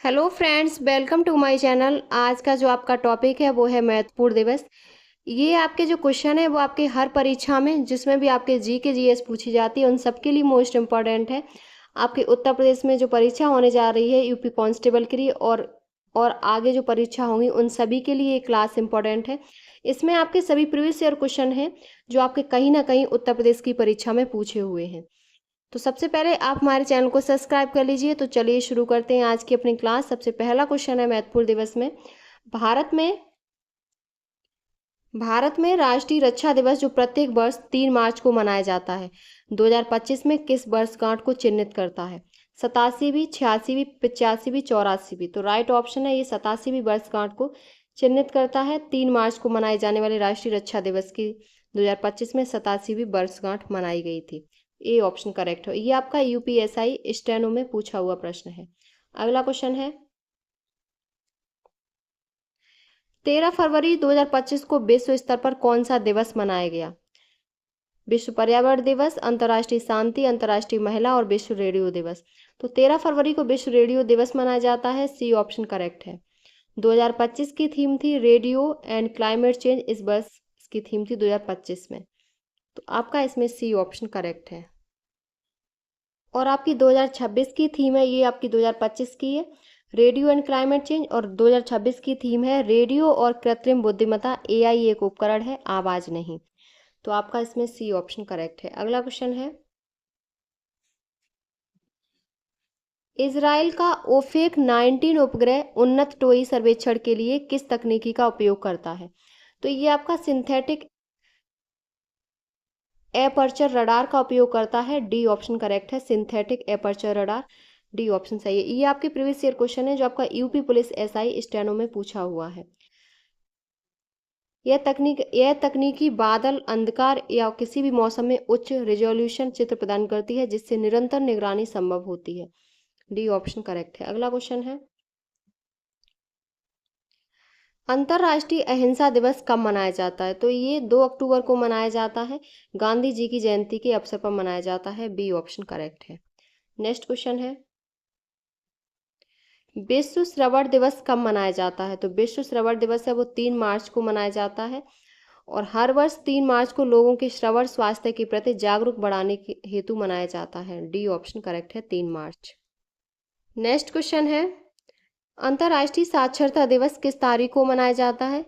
Hello friends, welcome to my channel. आज का जो आपका टॉपिक है वो है महत्वपूर्ण दिवस। ये आपके जो क्वेश्चन है वो आपके हर परीक्षा में जिसमें भी आपके जी के जीएस पूछी जाती है उन सबके लिए मोस्ट इम्पॉर्टेंट है। आपके उत्तर प्रदेश में जो परीक्षा होने जा रही है यूपी कांस्टेबल के लिए और आगे जो परीक्षा होंगी उन सभी के लिए ये क्लास इंपॉर्टेंट है। इसमें आपके सभी प्रीवियस ईयर क्वेश्चन हैं जो आपके कहीं ना कहीं उत्तर प्रदेश की परीक्षा में पूछे हुए हैं। तो सबसे पहले आप हमारे चैनल को सब्सक्राइब कर लीजिए। तो चलिए शुरू करते हैं आज की अपनी क्लास। सबसे पहला क्वेश्चन है महत्वपूर्ण दिवस में, भारत में भारत में राष्ट्रीय रक्षा दिवस जो प्रत्येक वर्ष 3 मार्च को मनाया जाता है 2025 में किस वर्षगांठ को चिन्हित करता है? 87वीं, 86वीं, 85वीं, 84वीं। तो राइट ऑप्शन है ये 87वीं वर्षगांठ को चिन्हित करता है। 3 मार्च को मनाए जाने वाले राष्ट्रीय रक्षा दिवस की 2025 में 87वीं वर्षगांठ मनाई गई थी। ए ऑप्शन करेक्ट हो। ये आपका यूपीएसआई स्टेनो में पूछा हुआ प्रश्न है। अगला क्वेश्चन है, 13 फरवरी 2025 को विश्व स्तर पर कौन सा दिवस मनाया गया? विश्व पर्यावरण दिवस, अंतर्राष्ट्रीय शांति, अंतर्राष्ट्रीय महिला और विश्व रेडियो दिवस। तो 13 फरवरी को विश्व रेडियो दिवस मनाया जाता है। सी ऑप्शन करेक्ट है। 2025 की थीम थी रेडियो एंड क्लाइमेट चेंज। इस वर्ष इसकी थीम थी 2025 में। तो आपका इसमें सी ऑप्शन करेक्ट है। और आपकी 2026 की थीम है, ये आपकी 2025 की है, रेडियो एंड क्लाइमेट चेंज। और 2026 की थीम है रेडियो और कृत्रिम बुद्धिमत्ता। एआई एक उपकरण है, आवाज नहीं। तो आपका इसमें सी ऑप्शन करेक्ट है। अगला क्वेश्चन है, इजराइल का ओफेक 19 उपग्रह उन्नत टोई सर्वेक्षण के लिए किस तकनीकी का उपयोग करता है? तो ये आपका सिंथेटिक एपर्चर रडार का उपयोग करता है। डी ऑप्शन करेक्ट है, synthetic aperture radar. D option सही है। ये आपके प्रीवियस ईयर क्वेश्चन है जो आपका यूपी पुलिस एसआई स्टेनो में पूछा हुआ है। यह तकनीकी बादल, अंधकार या किसी भी मौसम में उच्च रिजोल्यूशन चित्र प्रदान करती है जिससे निरंतर निगरानी संभव होती है। डी ऑप्शन करेक्ट है। अगला क्वेश्चन है, अंतर्राष्ट्रीय अहिंसा दिवस कब मनाया जाता है? तो ये 2 अक्टूबर को मनाया जाता है। गांधी जी की जयंती के अवसर पर मनाया जाता है। बी ऑप्शन करेक्ट है। नेक्स्ट क्वेश्चन है, विश्व श्रवण दिवस कब मनाया जाता है? तो विश्व श्रवण दिवस है वो 3 मार्च को मनाया जाता है। और हर वर्ष 3 मार्च को लोगों के श्रवण स्वास्थ्य के प्रति जागरूक बढ़ाने के हेतु मनाया जाता है। डी ऑप्शन करेक्ट है, 3 मार्च। नेक्स्ट क्वेश्चन है, अंतर्राष्ट्रीय साक्षरता दिवस किस तारीख को मनाया जाता है?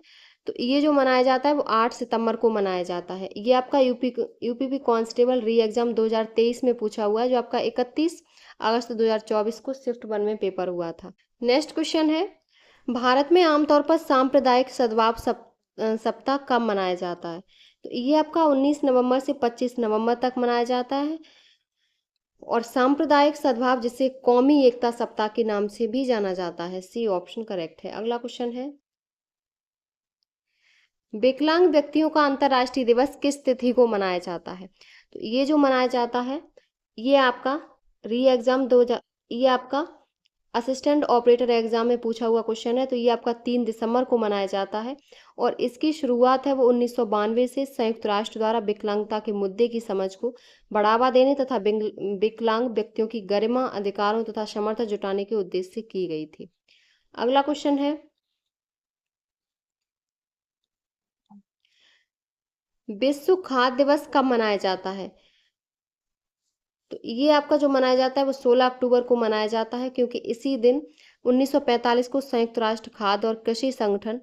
तो ये जो मनाया जाता है वो 8 सितंबर को मनाया जाता है। ये आपका यूपीपी कांस्टेबल री एग्जाम 2023 में पूछा हुआ है जो आपका 31 अगस्त 2024 को शिफ्ट 1 में पेपर हुआ था। नेक्स्ट क्वेश्चन है, भारत में आमतौर पर सांप्रदायिक सद्भाव सप्ताह कब मनाया जाता है? तो ये आपका 19 नवंबर से 25 नवंबर तक मनाया जाता है। और सांप्रदायिक सद्भाव जिसे कौमी एकता सप्ताह के नाम से भी जाना जाता है। सी ऑप्शन करेक्ट है। अगला क्वेश्चन है, विकलांग व्यक्तियों का अंतर्राष्ट्रीय दिवस किस तिथि को मनाया जाता है? तो ये जो मनाया जाता है ये आपका री एग्जाम ये आपका असिस्टेंट ऑपरेटर एग्जाम में पूछा हुआ क्वेश्चन है। तो ये आपका 3 दिसंबर को मनाया जाता है। और इसकी शुरुआत है वो 1992 से संयुक्त राष्ट्र द्वारा विकलांगता के मुद्दे की समझ को बढ़ावा देने तथा विकलांग व्यक्तियों की गरिमा, अधिकारों तथा समर्थन जुटाने के उद्देश्य से की गई थी। अगला क्वेश्चन है, विश्व खाद्य दिवस कब मनाया जाता है? तो ये आपका जो मनाया जाता है वो 16 अक्टूबर को मनाया जाता है क्योंकि इसी दिन 1945 को संयुक्त राष्ट्र खाद्य और कृषि संगठन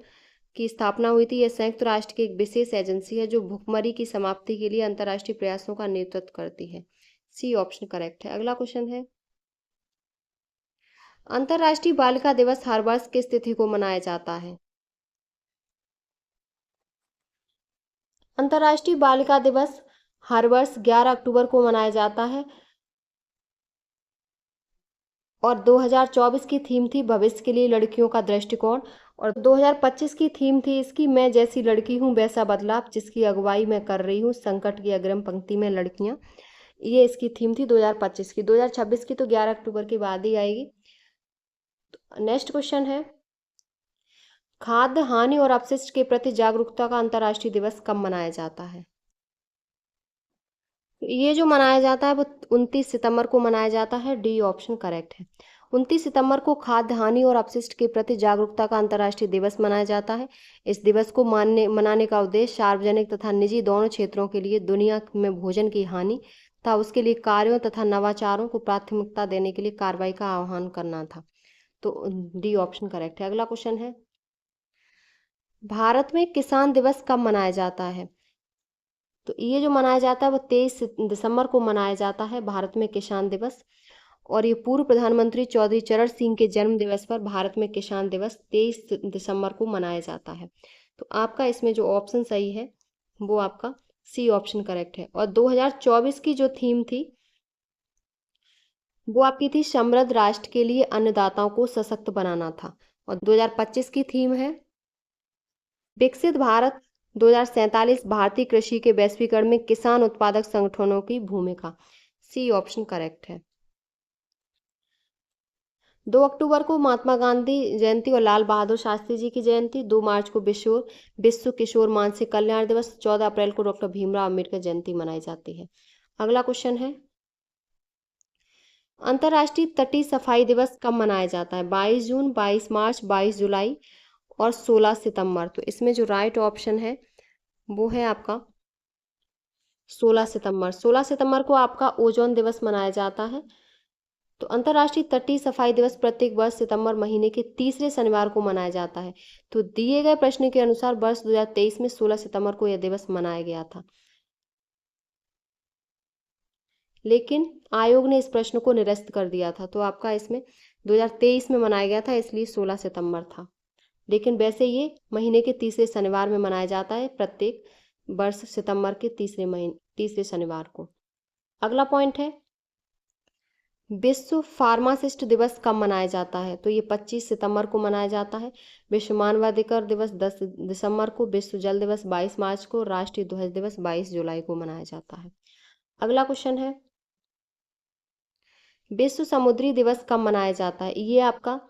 की स्थापना हुई थी। यह संयुक्त राष्ट्र की एक विशेष एजेंसी है जो भुखमरी की समाप्ति के लिए अंतर्राष्ट्रीय प्रयासों का नेतृत्व करती है। सी ऑप्शन करेक्ट है। अगला क्वेश्चन है, अंतर्राष्ट्रीय बालिका दिवस हर वर्ष किस तिथि को मनाया जाता है? अंतर्राष्ट्रीय बालिका दिवस हर वर्ष 11 अक्टूबर को मनाया जाता है। और 2024 की थीम थी भविष्य के लिए लड़कियों का दृष्टिकोण। और 2025 की थीम थी इसकी मैं जैसी लड़की हूँ वैसा बदलाव, जिसकी अगुवाई मैं कर रही हूँ संकट की अग्रिम पंक्ति में लड़कियाँ। ये इसकी थीम थी 2025 की। 2026 की तो 11 अक्टूबर के बाद ही आएगी। नेक्स्ट क्वेश्चन है, खाद्य हानि और अपशिष्ट के प्रति जागरूकता का अंतर्राष्ट्रीय दिवस कब मनाया जाता है? ये जो मनाया जाता है वो 29 सितंबर को मनाया जाता है। डी ऑप्शन करेक्ट है। 29 सितंबर को खाद्य हानि और अपशिष्ट के प्रति जागरूकता का अंतर्राष्ट्रीय दिवस मनाया जाता है। इस दिवस को मनाने का उद्देश्य सार्वजनिक तथा निजी दोनों क्षेत्रों के लिए दुनिया में भोजन की हानि तथा उसके लिए कार्यों तथा नवाचारों को प्राथमिकता देने के लिए कार्रवाई का आह्वान करना था। तो डी ऑप्शन करेक्ट है। अगला क्वेश्चन है, भारत में किसान दिवस कब मनाया जाता है? तो ये जो मनाया जाता है वो 23 दिसंबर को मनाया जाता है, भारत में किसान दिवस। और ये पूर्व प्रधानमंत्री चौधरी चरण सिंह के जन्म दिवस पर भारत में किसान दिवस 23 दिसंबर को मनाया जाता है। तो आपका इसमें जो ऑप्शन सही है वो आपका सी ऑप्शन करेक्ट है। और 2024 की जो थीम थी वो आपकी थी समृद्ध राष्ट्र के लिए अन्नदाताओं को सशक्त बनाना था। और 2025 की थीम है विकसित भारत 2047 भारतीय कृषि के वैश्वीकरण में किसान उत्पादक संगठनों की भूमिका। सी ऑप्शन करेक्ट है। 2 अक्टूबर को महात्मा गांधी जयंती और लाल बहादुर शास्त्री जी की जयंती। 2 मार्च को विश्व किशोर मानसिक कल्याण दिवस। 14 अप्रैल को डॉक्टर भीमराव अम्बेडकर जयंती मनाई जाती है। अगला क्वेश्चन है, अंतर्राष्ट्रीय तटीय सफाई दिवस कब मनाया जाता है? 22 जून, 22 मार्च, 22 जुलाई और 16 सितंबर। तो इसमें जो राइट ऑप्शन है वो है आपका 16 सितंबर। 16 सितंबर को आपका ओजोन दिवस मनाया जाता है। तो अंतर्राष्ट्रीय तटीय सफाई दिवस प्रत्येक वर्ष सितंबर महीने के तीसरे शनिवार को मनाया जाता है। तो दिए गए प्रश्न के अनुसार वर्ष 2023 में 16 सितंबर को यह दिवस मनाया गया था, लेकिन आयोग ने इस प्रश्न को निरस्त कर दिया था। तो आपका इसमें 2023 में मनाया गया था, इसलिए 16 सितंबर था। लेकिन वैसे ये महीने के तीसरे शनिवार में मनाया जाता है, प्रत्येक वर्ष सितंबर के तीसरे शनिवार को। अगला पॉइंट है, विश्व फार्मासिस्ट दिवस कब मनाया जाता है? तो ये 25 सितंबर को मनाया जाता है। विश्व मानवाधिकार दिवस 10 दिसंबर को। विश्व जल दिवस 22 मार्च को। राष्ट्रीय ध्वज दिवस 22 जुलाई को मनाया जाता है। अगला क्वेश्चन है, विश्व समुद्री दिवस कब मनाया जाता है? ये आपका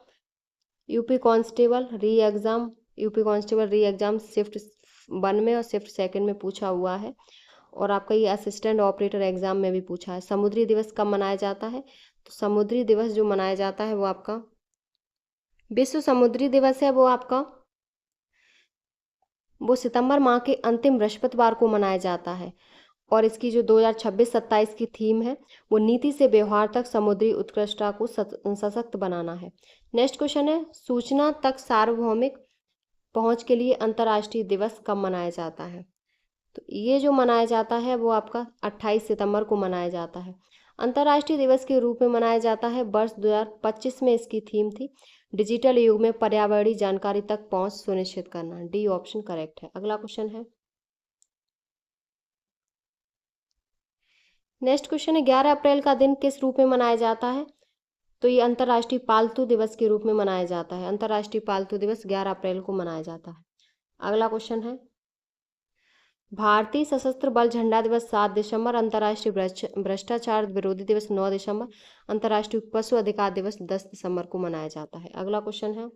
यूपी कांस्टेबल री एग्जाम शिफ्ट 1 में और शिफ्ट 2 में पूछा हुआ है, और आपका ये असिस्टेंट ऑपरेटर एग्जाम में भी पूछा है। समुद्री दिवस कब मनाया जाता है? तो समुद्री दिवस जो मनाया जाता है वो आपका विश्व समुद्री दिवस है, वो सितंबर माह के अंतिम बृहस्पतिवार को मनाया जाता है। और इसकी जो 2026-27 की थीम है वो नीति से व्यवहार तक समुद्री उत्कृष्टता को सशक्त बनाना है। नेक्स्ट क्वेश्चन है, सूचना तक सार्वभौमिक पहुंच के लिए अंतर्राष्ट्रीय दिवस कब मनाया जाता है? तो ये जो मनाया जाता है वो आपका 28 सितंबर को मनाया जाता है। अंतर्राष्ट्रीय दिवस के रूप में मनाया जाता है। वर्ष 2025 में इसकी थीम थी डिजिटल युग में पर्यावरणीय जानकारी तक पहुंच सुनिश्चित करना। डी ऑप्शन करेक्ट है। अगला क्वेश्चन है, नेक्स्ट क्वेश्चन है, 11 अप्रैल का दिन किस रूप में मनाया जाता है? तो ये अंतर्राष्ट्रीय पालतू दिवस के रूप में मनाया जाता है। अंतर्राष्ट्रीय पालतू दिवस 11 अप्रैल को मनाया जाता है। अगला क्वेश्चन है, भारतीय सशस्त्र बल झंडा दिवस 7 दिसंबर। अंतर्राष्ट्रीय भ्रष्टाचार विरोधी दिवस 9 दिसंबर। अंतर्राष्ट्रीय पशु अधिकार दिवस 10 दिसंबर को मनाया जाता है। अगला क्वेश्चन है,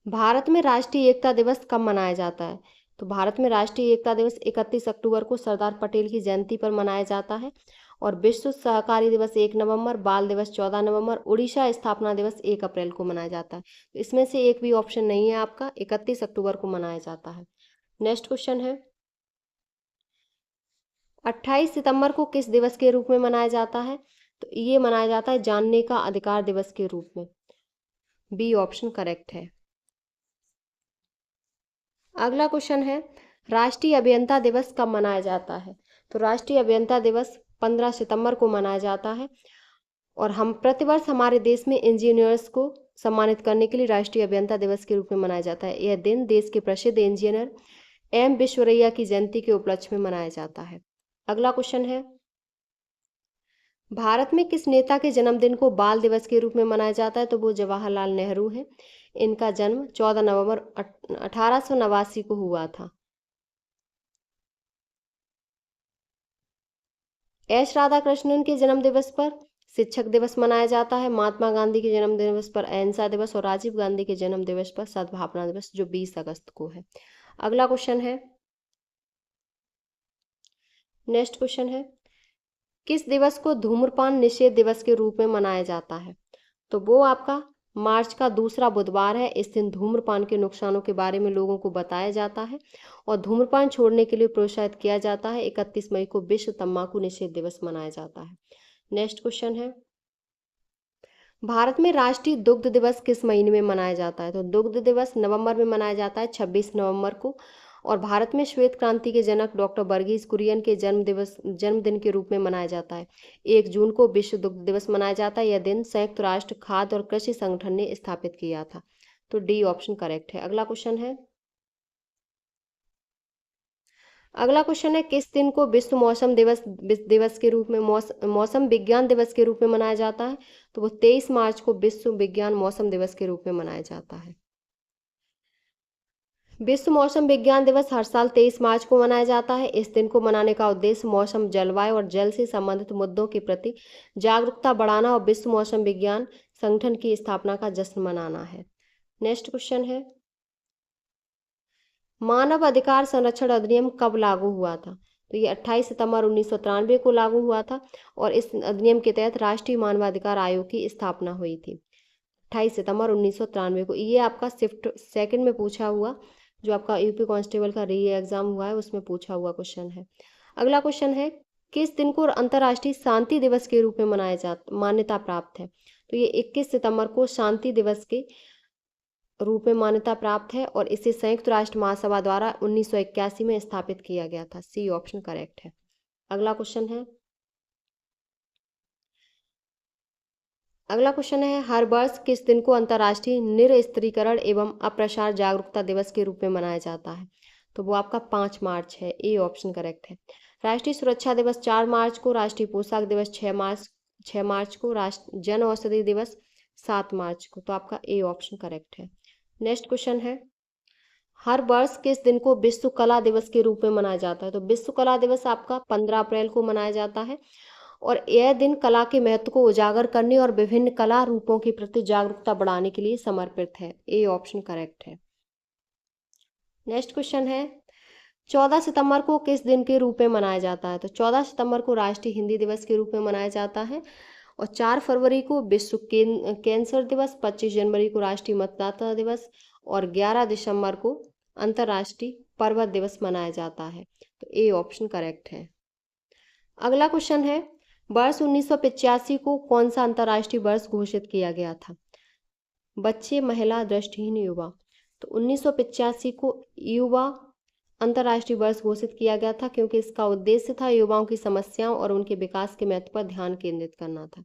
भारत में राष्ट्रीय एकता दिवस कब मनाया जाता है? तो भारत में राष्ट्रीय एकता दिवस 31 अक्टूबर को सरदार पटेल की जयंती पर मनाया जाता है। और विश्व सहकारी दिवस 1 नवंबर, बाल दिवस 14 नवंबर, उड़ीसा स्थापना दिवस 1 अप्रैल को मनाया जाता है। तो इसमें से एक भी ऑप्शन नहीं है आपका, 31 अक्टूबर को मनाया जाता है। नेक्स्ट क्वेश्चन है, 28 सितंबर को किस दिवस के रूप में मनाया जाता है? तो ये मनाया जाता है जानने का अधिकार दिवस के रूप में। बी ऑप्शन करेक्ट है। अगला क्वेश्चन है, राष्ट्रीय अभियंता दिवस कब मनाया जाता है? तो राष्ट्रीय अभियंता दिवस 15 सितंबर को मनाया जाता है। और हम प्रतिवर्ष हमारे देश में इंजीनियर्स को सम्मानित करने के लिए राष्ट्रीय अभियंता दिवस के रूप में मनाया जाता है। यह दिन देश के प्रसिद्ध इंजीनियर एम विश्वेश्वरैया की जयंती के उपलक्ष्य में मनाया जाता है। अगला क्वेश्चन है, भारत में किस नेता के जन्मदिन को बाल दिवस के रूप में मनाया जाता है? तो वो जवाहरलाल नेहरू हैं। इनका जन्म 14 नवंबर 1889 को हुआ था। एस राधाकृष्णन के जन्म दिवस पर शिक्षक दिवस मनाया जाता है। महात्मा गांधी के जन्म दिवस पर अहिंसा दिवस और राजीव गांधी के जन्म दिवस पर सद्भावना दिवस जो 20 अगस्त को है। अगला क्वेश्चन है, नेक्स्ट क्वेश्चन है, किस दिवस को धूम्रपान निषेध दिवस के रूप में मनाया जाता है? तो वो आपका मार्च का दूसरा बुधवार है। इस दिन धूम्रपान के नुकसानों के बारे में लोगों को बताया जाता है और धूम्रपान छोड़ने के लिए प्रोत्साहित किया जाता है। 31 मई को विश्व तंबाकू निषेध दिवस मनाया जाता है। नेक्स्ट क्वेश्चन है, भारत में राष्ट्रीय दुग्ध दिवस किस महीने में मनाया जाता है? तो दुग्ध दिवस नवंबर में मनाया जाता है, 26 नवंबर को। और भारत में श्वेत क्रांति के जनक डॉक्टर वर्गीज कुरियन के जन्मदिन के रूप में मनाया जाता है। 1 जून को विश्व दुग्ध दिवस मनाया जाता है। यह दिन संयुक्त राष्ट्र खाद्य और कृषि संगठन ने स्थापित किया था। तो डी ऑप्शन करेक्ट है। अगला क्वेश्चन है, किस दिन को विश्व मौसम दिवस के रूप में मौसम विज्ञान दिवस के रूप में मनाया जाता है? तो वो 23 मार्च को विश्व विज्ञान मौसम दिवस के रूप में मनाया जाता है। विश्व मौसम विज्ञान दिवस हर साल 23 मार्च को मनाया जाता है। इस दिन को मनाने का उद्देश्य मौसम, जलवायु और जल से संबंधित मुद्दों के प्रति जागरूकता बढ़ाना और विश्व मौसम विज्ञान संगठन की स्थापना का जश्न मनाना है। नेक्स्ट क्वेश्चन है, मानव अधिकार संरक्षण अधिनियम कब लागू हुआ था? तो ये 28 सितंबर 1993 को लागू हुआ था और इस अधिनियम के तहत राष्ट्रीय मानवाधिकार आयोग की स्थापना हुई थी 28 सितंबर 1993 को। ये आपका शिफ्ट सेकंड में पूछा हुआ, जो आपका यूपी कांस्टेबल का री एग्जाम हुआ है उसमें पूछा हुआ क्वेश्चन है। अगला क्वेश्चन है, किस दिन को अंतर्राष्ट्रीय शांति दिवस के रूप में मान्यता प्राप्त है? तो ये 21 सितंबर को शांति दिवस के रूप में मान्यता प्राप्त है और इसे संयुक्त राष्ट्र महासभा द्वारा 1981 में स्थापित किया गया था। सी ऑप्शन करेक्ट है। अगला क्वेश्चन है, हर वर्ष किस दिन को अंतर्राष्ट्रीय निरस्त्रीकरण एवं अप्रसार जागरूकता दिवस के रूप में मनाया जाता है? तो वो आपका 5 मार्च है। ए ऑप्शन करेक्ट है। राष्ट्रीय सुरक्षा दिवस 4 मार्च को, राष्ट्रीय पोशाक दिवस 6 मार्च को, राष्ट्रीय जन औषधि दिवस 7 मार्च को। तो आपका ए ऑप्शन करेक्ट है। नेक्स्ट क्वेश्चन है, हर वर्ष किस दिन को विश्व कला दिवस के रूप में मनाया जाता है? तो विश्व कला दिवस आपका 15 अप्रैल को मनाया जाता है और यह दिन कला के महत्व को उजागर करने और विभिन्न कला रूपों के प्रति जागरूकता बढ़ाने के लिए समर्पित है। ए ऑप्शन करेक्ट है। नेक्स्ट क्वेश्चन है, 14 सितंबर को किस दिन के रूप में मनाया जाता है? तो 14 सितंबर को राष्ट्रीय हिंदी दिवस के रूप में मनाया जाता है और 4 फरवरी को विश्व कैंसर दिवस, 25 जनवरी को राष्ट्रीय मतदाता दिवस और 11 दिसंबर को अंतर्राष्ट्रीय पर्वत दिवस मनाया जाता है। तो ए ऑप्शन करेक्ट है। अगला क्वेश्चन है, वर्ष 1985 को कौन सा अंतर्राष्ट्रीय वर्ष घोषित किया गया था? बच्चे, महिला, दृष्टिहीन, युवा। तो 1985 को युवा अंतर्राष्ट्रीय वर्ष घोषित किया गया था क्योंकि इसका उद्देश्य था युवाओं की समस्याओं और उनके विकास के महत्व पर ध्यान केंद्रित करना था।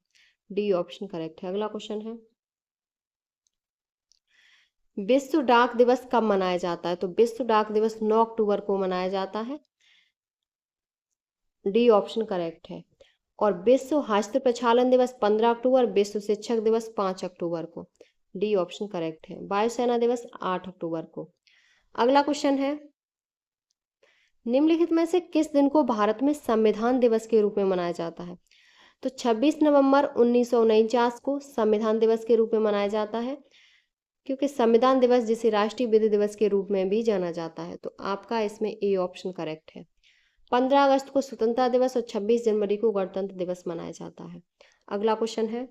डी ऑप्शन करेक्ट है। अगला क्वेश्चन है, विश्व डाक दिवस कब मनाया जाता है? तो विश्व डाक दिवस 9 अक्टूबर को मनाया जाता है। डी ऑप्शन करेक्ट है। और विश्व हस्त प्रक्षालन दिवस 15 अक्टूबर, विश्व शिक्षक दिवस 5 अक्टूबर को। डी ऑप्शन करेक्ट है। वायुसेना दिवस 8 अक्टूबर को। अगला क्वेश्चन है, निम्नलिखित में से किस दिन को भारत में संविधान दिवस के रूप में मनाया जाता है? तो 26 नवंबर 1949 को संविधान दिवस के रूप में मनाया जाता है क्योंकि संविधान दिवस जिसे राष्ट्रीय विधि दिवस के रूप में भी जाना जाता है। तो आपका इसमें ए ऑप्शन करेक्ट है। 15 अगस्त को स्वतंत्रता दिवस और 26 जनवरी को गणतंत्र दिवस मनाया जाता है। अगला क्वेश्चन है,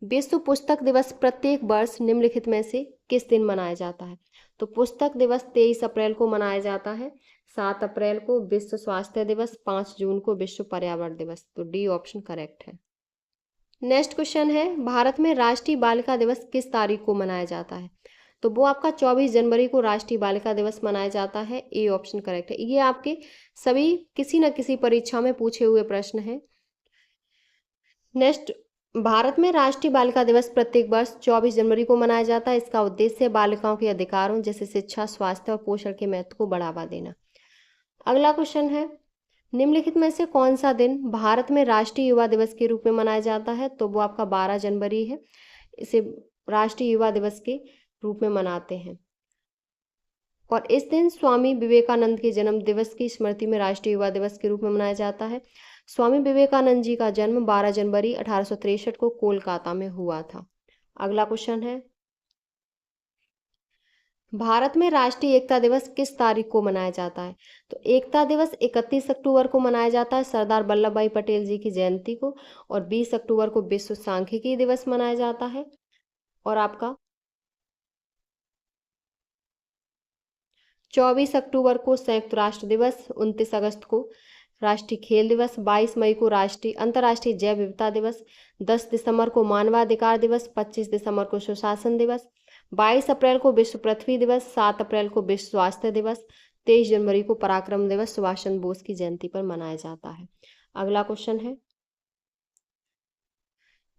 विश्व पुस्तक दिवस प्रत्येक वर्ष निम्नलिखित में से किस दिन मनाया जाता है? तो पुस्तक दिवस 23 अप्रैल को मनाया जाता है, 7 अप्रैल को विश्व स्वास्थ्य दिवस, 5 जून को विश्व पर्यावरण दिवस। तो डी ऑप्शन करेक्ट है। नेक्स्ट क्वेश्चन है, भारत में राष्ट्रीय बालिका दिवस किस तारीख को मनाया जाता है? तो वो आपका 24 जनवरी को राष्ट्रीय बालिका दिवस मनाया जाता है। ए ऑप्शन करेक्ट है। ये आपके सभी किसी न किसी परीक्षा में पूछे हुए प्रश्न हैं। नेक्स्ट, भारत में राष्ट्रीय बालिका दिवस प्रत्येक वर्ष 24 जनवरी को मनाया जाता है। इसका उद्देश्य बालिकाओं के अधिकारों जैसे शिक्षा, स्वास्थ्य और पोषण के महत्व को बढ़ावा देना। अगला क्वेश्चन है, निम्नलिखित में से कौन सा दिन भारत में राष्ट्रीय युवा दिवस के रूप में मनाया जाता है? तो वो आपका 12 जनवरी है। इसे राष्ट्रीय युवा दिवस के रूप में मनाते हैं और इस दिन स्वामी विवेकानंद के जन्म दिवस की स्मृति में राष्ट्रीय युवा दिवस के रूप में मनाया जाता है। स्वामी विवेकानंद जी का जन्म 12 जनवरी 1863 को कोलकाता में हुआ था। अगला क्वेश्चन है, भारत में राष्ट्रीय एकता दिवस किस तारीख को मनाया जाता है? तो एकता दिवस 31 अक्टूबर को मनाया जाता है सरदार वल्लभ भाई पटेल जी की जयंती को, और 20 अक्टूबर को विश्व सांख्यिकी दिवस मनाया जाता है। और आपका 24 अक्टूबर को संयुक्त राष्ट्र दिवस, 29 अगस्त को राष्ट्रीय खेल दिवस, 22 मई को राष्ट्रीय अंतर्राष्ट्रीय जैव विविधता दिवस, 10 दिसंबर को मानवाधिकार दिवस, 25 दिसंबर को सुशासन दिवस, 22 अप्रैल को विश्व पृथ्वी दिवस, 7 अप्रैल को विश्व स्वास्थ्य दिवस, 23 जनवरी को पराक्रम दिवस सुभाष चंद्र बोस की जयंती पर मनाया जाता है। अगला क्वेश्चन है,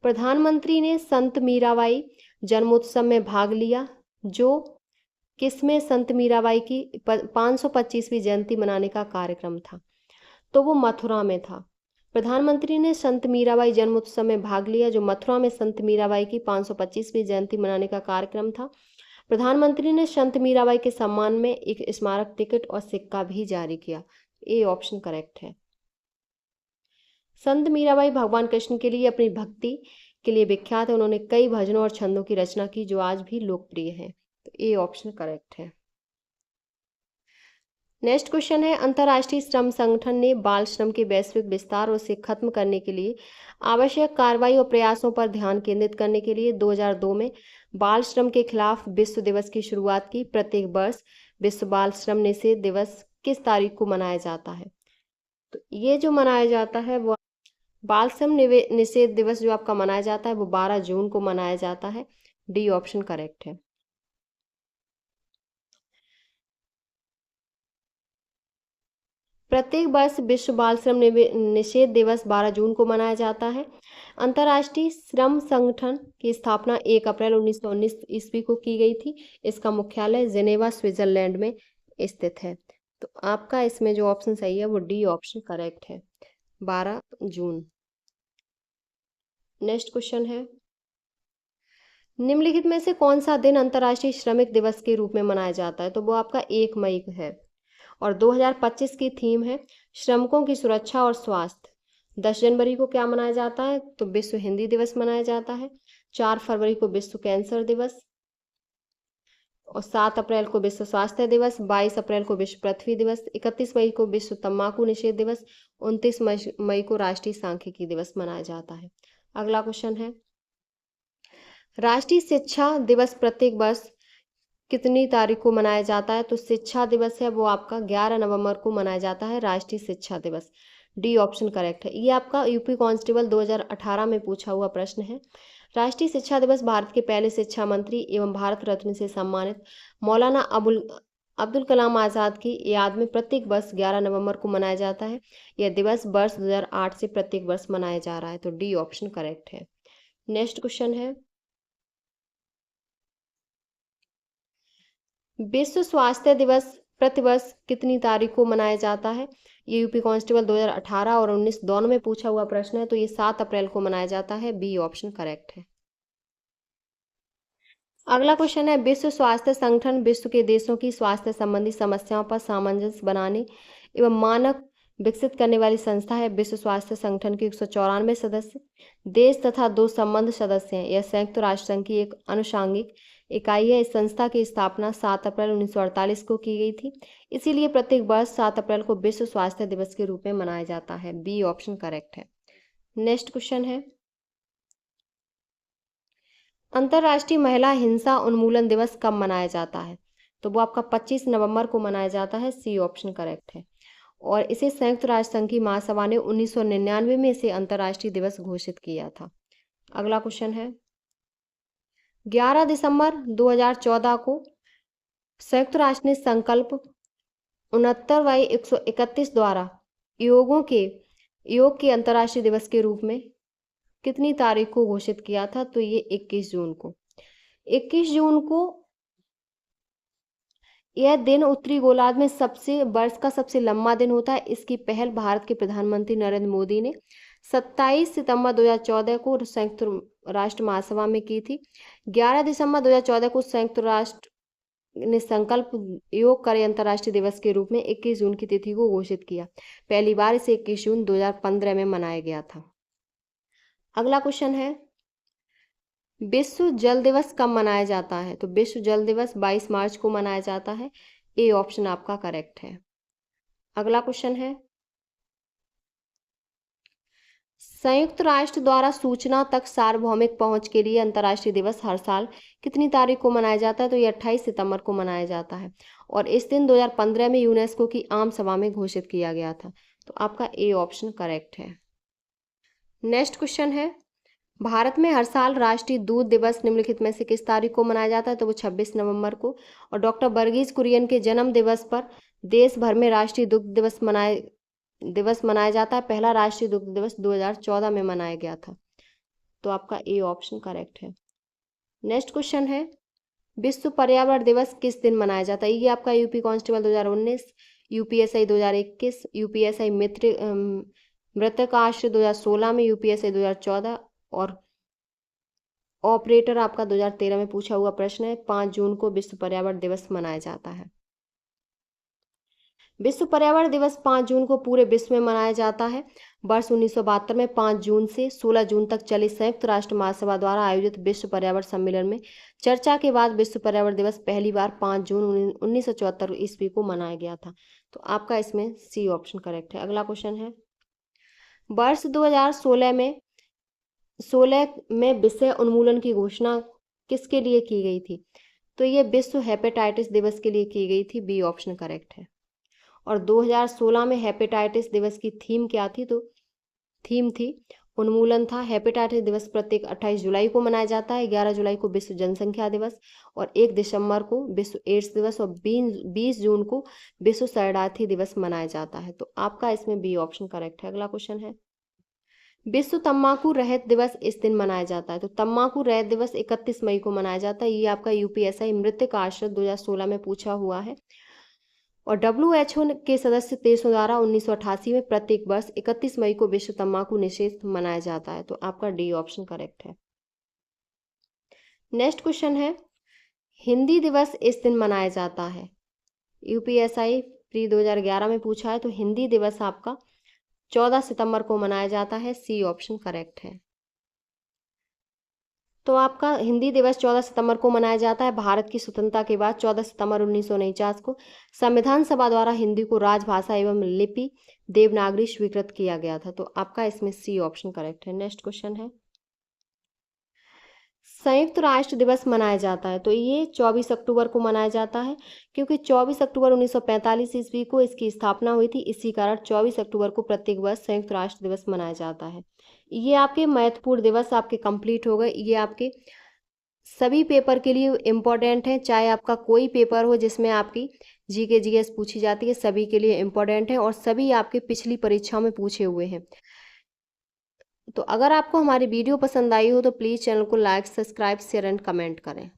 प्रधानमंत्री ने संत मीराबाई जन्मोत्सव में भाग लिया, जो किसमें संत मीराबाई की 525वीं जयंती मनाने का कार्यक्रम था? तो वो मथुरा में था। प्रधानमंत्री ने संत मीराबाई जन्मोत्सव में भाग लिया, जो मथुरा में संत मीराबाई की 525वीं जयंती मनाने का कार्यक्रम था। प्रधानमंत्री ने संत मीराबाई के सम्मान में एक स्मारक टिकट और सिक्का भी जारी किया। ए ऑप्शन करेक्ट है। संत मीराबाई भगवान कृष्ण के लिए अपनी भक्ति के लिए विख्यात है। उन्होंने कई भजनों और छंदों की रचना की जो आज भी लोकप्रिय हैं। तो ए ऑप्शन करेक्ट है। नेक्स्ट क्वेश्चन है, अंतर्राष्ट्रीय श्रम संगठन ने बाल श्रम के वैश्विक विस्तार और उसे खत्म करने के लिए आवश्यक कार्रवाई और प्रयासों पर ध्यान केंद्रित करने के लिए 2002 में बाल श्रम के खिलाफ विश्व दिवस की शुरुआत की। प्रत्येक वर्ष विश्व बाल श्रम निषेध दिवस किस तारीख को मनाया जाता है? तो ये जो मनाया जाता है वो बाल श्रम निषेध दिवस जो आपका मनाया जाता है वो 12 जून को मनाया जाता है। डी ऑप्शन करेक्ट है। प्रत्येक वर्ष विश्व बाल श्रम निषेध दिवस 12 जून को मनाया जाता है। अंतर्राष्ट्रीय श्रम संगठन की स्थापना 1 अप्रैल 1919 ईस्वी को की गई थी। इसका मुख्यालय जिनेवा स्विट्जरलैंड में स्थित है। तो आपका इसमें जो ऑप्शन सही है वो डी ऑप्शन करेक्ट है, 12 जून। नेक्स्ट क्वेश्चन है, निम्नलिखित में से कौन सा दिन अंतर्राष्ट्रीय श्रमिक दिवस के रूप में मनाया जाता है? तो वो आपका 1 मई है, और 2025 की थीम है श्रमिकों की सुरक्षा और स्वास्थ्य। 10 जनवरी को क्या मनाया जाता है? तो विश्व हिंदी दिवस मनाया जाता है। 4 फरवरी को विश्व कैंसर दिवस, और 7 अप्रैल को विश्व स्वास्थ्य दिवस, 22 अप्रैल को विश्व पृथ्वी दिवस, 31 मई को विश्व तंबाकू निषेध दिवस, 29 मई को राष्ट्रीय सांख्यिकी दिवस मनाया जाता है। अगला क्वेश्चन है, राष्ट्रीय शिक्षा दिवस प्रत्येक वर्ष कितनी तारीख को मनाया जाता है? तो शिक्षा दिवस है वो आपका 11 नवंबर को मनाया जाता है, राष्ट्रीय शिक्षा दिवस। डी ऑप्शन करेक्ट है। ये आपका यूपी कांस्टेबल 2018 में पूछा हुआ प्रश्न है। राष्ट्रीय शिक्षा दिवस भारत के पहले शिक्षा मंत्री एवं भारत रत्न से सम्मानित मौलाना अब्दुल कलाम आज़ाद की याद में प्रत्येक वर्ष 11 नवंबर को मनाया जाता है। यह दिवस वर्ष 2008 से प्रत्येक वर्ष मनाया जा रहा है। तो डी ऑप्शन करेक्ट है। नेक्स्ट क्वेश्चन है, विश्व स्वास्थ्य दिवस प्रतिवर्ष कितनी तारीख को मनाया जाता है? ये यूपी कांस्टेबल 2018 और 19 दोनों में पूछा हुआ प्रश्न है। तो ये 7 अप्रैल को मनाया जाता है। बी ऑप्शन करेक्ट है। अगला क्वेश्चन है, विश्व स्वास्थ्य संगठन विश्व के देशों की स्वास्थ्य संबंधी समस्याओं पर सामंजस्य बनाने एवं मानक विकसित करने वाली संस्था है। विश्व स्वास्थ्य संगठन के 194 सदस्य देश तथा 2 संबद्ध सदस्य हैं। यह संयुक्त राष्ट्र संघ की एक अनुषांगिक इकाई है। इस संस्था की स्थापना 7 अप्रैल 1948 को की गई थी। इसीलिए प्रत्येक वर्ष 7 अप्रैल को विश्व स्वास्थ्य दिवस के रूप में मनाया जाता है। बी ऑप्शन करेक्ट है। नेक्स्ट क्वेश्चन है, अंतर्राष्ट्रीय महिला हिंसा उन्मूलन दिवस कब मनाया जाता है? तो वो आपका 25 नवंबर को मनाया जाता है। सी ऑप्शन करेक्ट है। और इसे संयुक्त राष्ट्र संघ की महासभा ने 1999 में इसे अंतर्राष्ट्रीय दिवस घोषित किया था। अगला क्वेश्चन है, 11 दिसंबर 2014 को संयुक्त राष्ट्र ने संकल्प 69/131 द्वारा योग के अंतर्राष्ट्रीय दिवस के रूप में कितनी तारीख को घोषित किया था? तो ये 21 जून को। 21 जून को यह दिन उत्तरी गोलार्ध में वर्ष का सबसे लंबा दिन होता है। इसकी पहल भारत के प्रधानमंत्री नरेंद्र मोदी ने 27 सितंबर 2014 को संयुक्त राष्ट्र महासभा में की थी। 11 दिसंबर 2014 को संयुक्त राष्ट्र ने संकल्प योग करें अंतर्राष्ट्रीय दिवस के रूप में 21 जून की तिथि को घोषित किया। पहली बार इसे 21 जून 2015 में मनाया गया था। अगला क्वेश्चन है, विश्व जल दिवस कब मनाया जाता है? तो विश्व जल दिवस 22 मार्च को मनाया जाता है। ए ऑप्शन आपका करेक्ट है। अगला क्वेश्चन है, संयुक्त राष्ट्र द्वारा सूचना तक सार्वभौमिक पहुंच के लिए अंतर्राष्ट्रीय दिवस हर साल कितनी तारीख को मनाया जाता है? तो ये 28 सितंबर को मनाया जाता है और इस दिन 2015 में यूनेस्को की आम सभा में घोषित किया गया था। तो आपका ए ऑप्शन करेक्ट है। नेक्स्ट क्वेश्चन है, भारत में हर साल राष्ट्रीय दूध दिवस निम्नलिखित में से किस तारीख को मनाया जाता है? तो वो 26 नवंबर को। और डॉक्टर वर्गीज कुरियन के जन्म दिवस पर देश भर में राष्ट्रीय दुग्ध दिवस मनाया जाता है। पहला राष्ट्रीय दुग्ध दिवस 2014 में मनाया गया था। तो आपका ए ऑप्शन करेक्ट है। नेक्स्ट क्वेश्चन है, विश्व पर्यावरण दिवस किस दिन मनाया जाता है? ये आपका यूपी कांस्टेबल 2019, यूपीएसआई 2021, यूपीएसआई मृतक आश्रय 2016 में, यूपीएसआई 2014 और ऑपरेटर आपका 2013 में पूछा हुआ प्रश्न है। 5 जून को विश्व पर्यावरण दिवस मनाया जाता है। विश्व पर्यावरण दिवस 5 जून को पूरे विश्व में मनाया जाता है। वर्ष 1972 में 5 जून से 16 जून तक चली संयुक्त राष्ट्र महासभा द्वारा आयोजित विश्व पर्यावरण सम्मेलन में चर्चा के बाद विश्व पर्यावरण दिवस पहली बार 5 जून 1974 ईस्वी को मनाया गया था। तो आपका इसमें सी ऑप्शन करेक्ट है। अगला क्वेश्चन है, वर्ष 2016 में विषय उन्मूलन की घोषणा किसके लिए की गई थी? तो ये विश्व हेपेटाइटिस दिवस के लिए की गई थी। बी ऑप्शन करेक्ट है। और 2016 में हेपेटाइटिस दिवस की थीम क्या थी? तो थीम थी उन्मूलन था। हेपेटाइटिस दिवस प्रत्येक 28 जुलाई को मनाया जाता है। 11 जुलाई को विश्व जनसंख्या दिवस और 1 दिसंबर को विश्व एड्स दिवस और 20 जून को विश्व शरणार्थी दिवस मनाया जाता है। तो आपका इसमें बी ऑप्शन करेक्ट है। अगला क्वेश्चन है, विश्व तंबाकू रहित दिवस इस दिन मनाया जाता है। तो तंबाकू रहित दिवस 31 मई को मनाया जाता है। ये आपका यूपीएसआई मृतक आश्रय 2016 में पूछा हुआ है। और WHO के सदस्य देशों द्वारा 1988 में प्रत्येक वर्ष 31 मई को विश्व तंबाकू निषेध मनाया जाता है। तो आपका डी ऑप्शन करेक्ट है। नेक्स्ट क्वेश्चन है, हिंदी दिवस इस दिन मनाया जाता है। यूपीएसआई प्री 2011 में पूछा है। तो हिंदी दिवस आपका 14 सितंबर को मनाया जाता है। सी ऑप्शन करेक्ट है। तो आपका हिंदी दिवस 14 सितंबर को मनाया जाता है। भारत की स्वतंत्रता के बाद 14 सितंबर 1949 को संविधान सभा द्वारा हिंदी को राजभाषा एवं लिपि देवनागरी स्वीकृत किया गया था। तो आपका इसमें सी ऑप्शन करेक्ट है। नेक्स्ट क्वेश्चन है, संयुक्त राष्ट्र दिवस मनाया जाता है। तो ये 24 अक्टूबर को मनाया जाता है क्योंकि 24 अक्टूबर 1945 ईस्वी को इसकी स्थापना हुई थी। इसी कारण 24 अक्टूबर को प्रत्येक वर्ष संयुक्त राष्ट्र दिवस मनाया जाता है। ये आपके महत्वपूर्ण दिवस आपके कंप्लीट हो गए। ये आपके सभी पेपर के लिए इम्पोर्टेंट है, चाहे आपका कोई पेपर हो जिसमें आपकी जीके जीएस पूछी जाती है, सभी के लिए इम्पोर्टेंट है और सभी आपके पिछली परीक्षाओं में पूछे हुए हैं। तो अगर आपको हमारी वीडियो पसंद आई हो तो प्लीज़ चैनल को like, subscribe, share and comment करें।